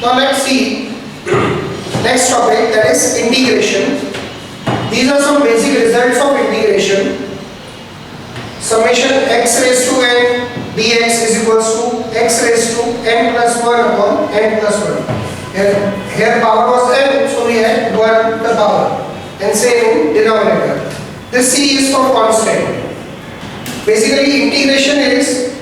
Now let's see next topic, that is integration. These are some basic results of integration. Summation x raised to n dx is equals to x raised to n plus 1 upon n plus 1. Here power was n, so we had 1 the power, and same in denominator. This c is for constant. Basically integration is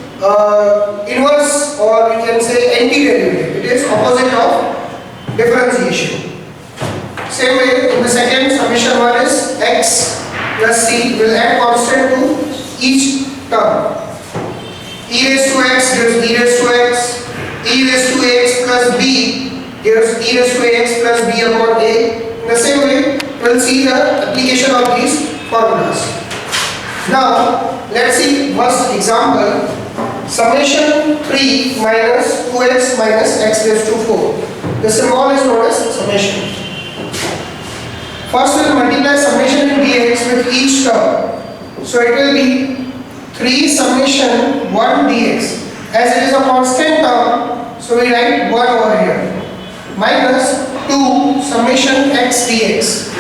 inverse, or we can say antiderivative. It is opposite of differentiation. Same way in the second, summation 1 is x plus c, will add constant to each term. E raised to x gives e raised to x, e raised to ax plus b gives e raised to ax plus b upon a. In the same way, we will see the application of these formulas. Now, let's see first example. Summation 3 minus 2x minus x raised to 4. The symbol is known as summation. First we will multiply summation in dx with each term. So it will be 3 summation 1 dx. As it is a constant term, so we write 1 over here. Minus 2 summation x dx.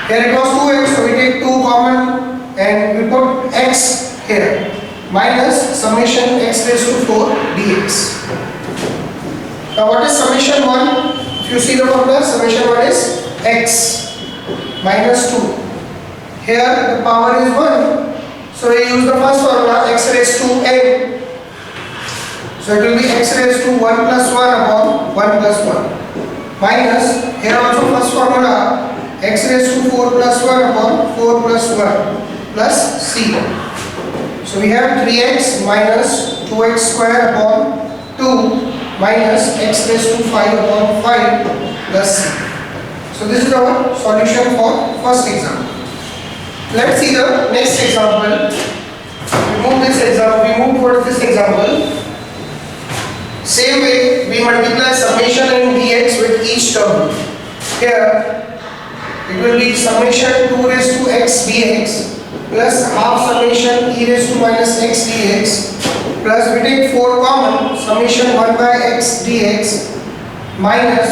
Here it was 2x, so we take 2 common and we put x here. Minus summation x raised to 4 dx. Now what is summation 1? If you see the formula, summation 1 is x minus 2. Here the power is 1. So we use the first formula, x raised to n. So it will be x raised to 1 plus 1 upon 1 plus 1. Minus, here also first formula, x raised to 4 plus 1 upon 4 plus 1 plus c. So we have 3x minus 2x square upon 2 minus x raised to 5 upon 5 plus c. So this is our solution for first example. Let's see the next example. We move towards this example. Same way, we multiply summation in dx with each term. Here, it will be summation 2 raised to x dx plus half summation e raised to minus x dx plus we take 4 common, summation 1 by x dx minus,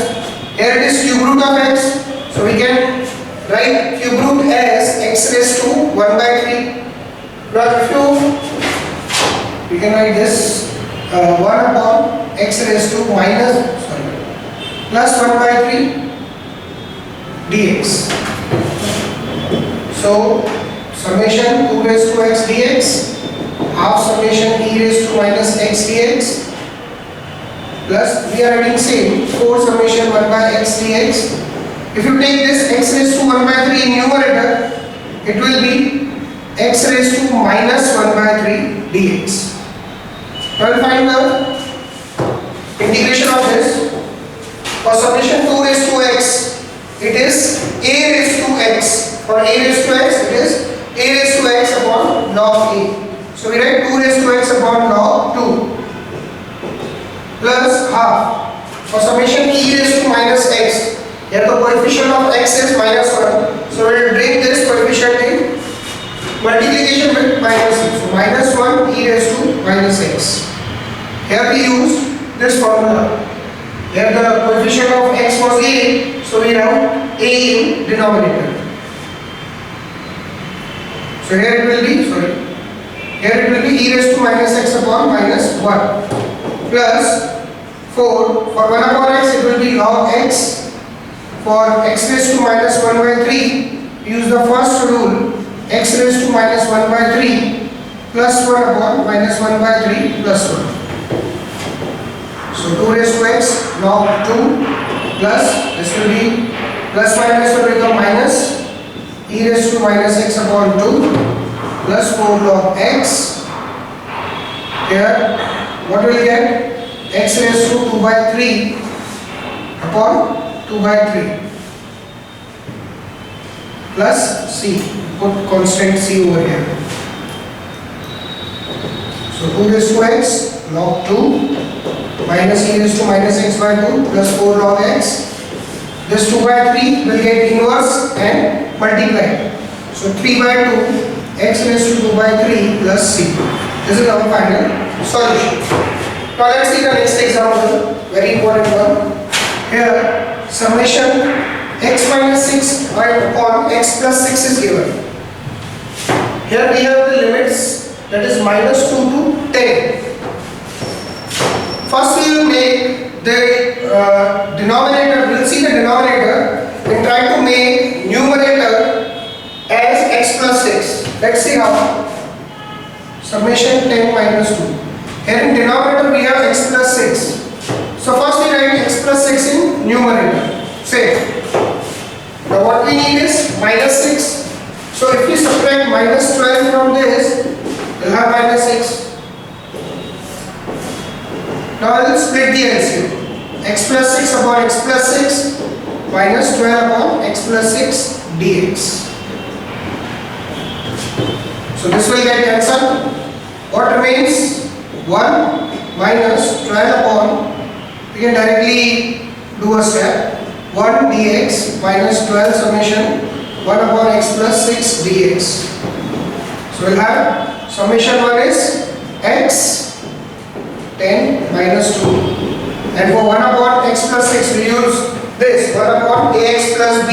here it is cube root of x, so we can write cube root as x raised to 1 by 3. Now if we can write this 1 upon x raised to plus 1 by 3 dx. So summation 2 raised to x dx half summation e raised to minus x dx plus we are writing same 4 summation 1 by x dx. If you take this x raised to 1 by 3 in numerator, it will be x raised to minus 1 by 3 dx. Now we'll find the integration of this. For summation 2 raised to x, it is a raised to x. For a raised to x, it is a raised to x upon log a. So we write 2 raised to x upon log 2 plus half. For summation e raised to minus x, here the coefficient of x is minus 1. So we will bring this coefficient in multiplication with minus. So minus 1 e raised to minus x. Here we use this formula. Here the coefficient of x was a, so we have a in denominator. So here it will be, here it will be e raised to minus x upon minus 1 plus 4. For 1 upon x it will be log x. For x raised to minus 1 by 3, use the first rule, x raised to minus 1 by 3 plus 1 upon minus 1 by 3 plus 1. So 2 raised to x log 2 plus, this will be plus minus will become minus e raised to minus x upon 2 plus 4 log x. Here what will we get? X raised to 2 by 3 upon 2 by 3 plus c. Put constant c over here. So 2 raised to x log 2 minus e raised to minus x by 2 plus 4 log x. This 2 by 3 will get inverse and multiply. So 3 by 2 x raised to 2 by 3 plus c. This is our final solution. Now let's see the next example, very important one. Here summation x minus 6 upon x plus 6 is given. Here we have the limits, that is minus 2 to 10. First we will make the denominator, we will see the denominator and try to make numerator as x plus 6. Let's see how. Summation 10 minus 2. Here in denominator we have x plus 6. So first we write x plus 6 in numerator. Same. Now what we need is minus 6. So if we subtract minus 12 from this, we'll have minus 6. Now I will split the LCM. X plus 6 upon x plus 6 minus 12 upon x plus 6 dx. So this will get cancelled. What remains? 1 minus 12 upon, we can directly do a step. 1 dx minus 12 summation 1 upon x plus 6 dx. So we'll have summation 1 is x 10 minus 2. And for 1 upon x plus 6 we use this 1 upon ax plus b.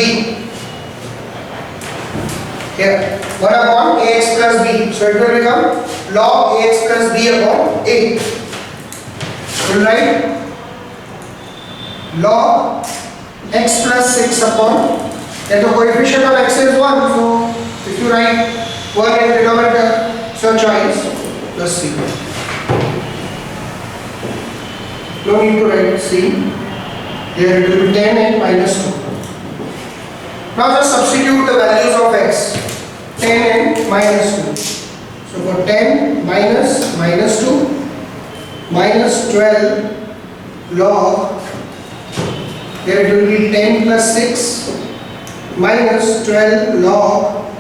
Here 1 upon ax plus b. So it will become log ax plus b upon a. So we'll write log x plus 6 upon, and the coefficient of x is 1. So if you write 1 in denominator, it's your choice. Plus c. No need to write c. Here it will be 10 and minus 2. Now just substitute the values of x. 10 and minus 2. So for 10 minus minus 2 minus 12 log, here it will be 10 plus 6 minus 12 log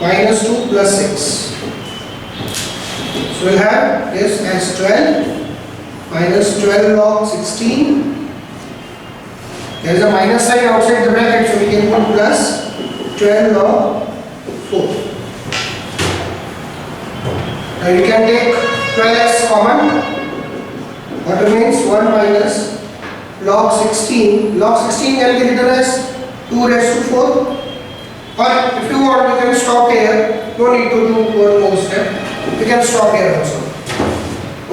minus 2 plus 6. So we'll have this as 12 minus 12 log 16. There is a minus sign outside the bracket, so we can put plus 12 log 4. Now you can take 12 as common. What remains? 1 minus log 16. Log 16 can be written as 2 raised to 4. Or if you want, you can stop here. No need to do one more step. You can stop here also.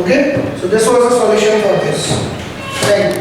Okay? So this was the solution for this. Thank you.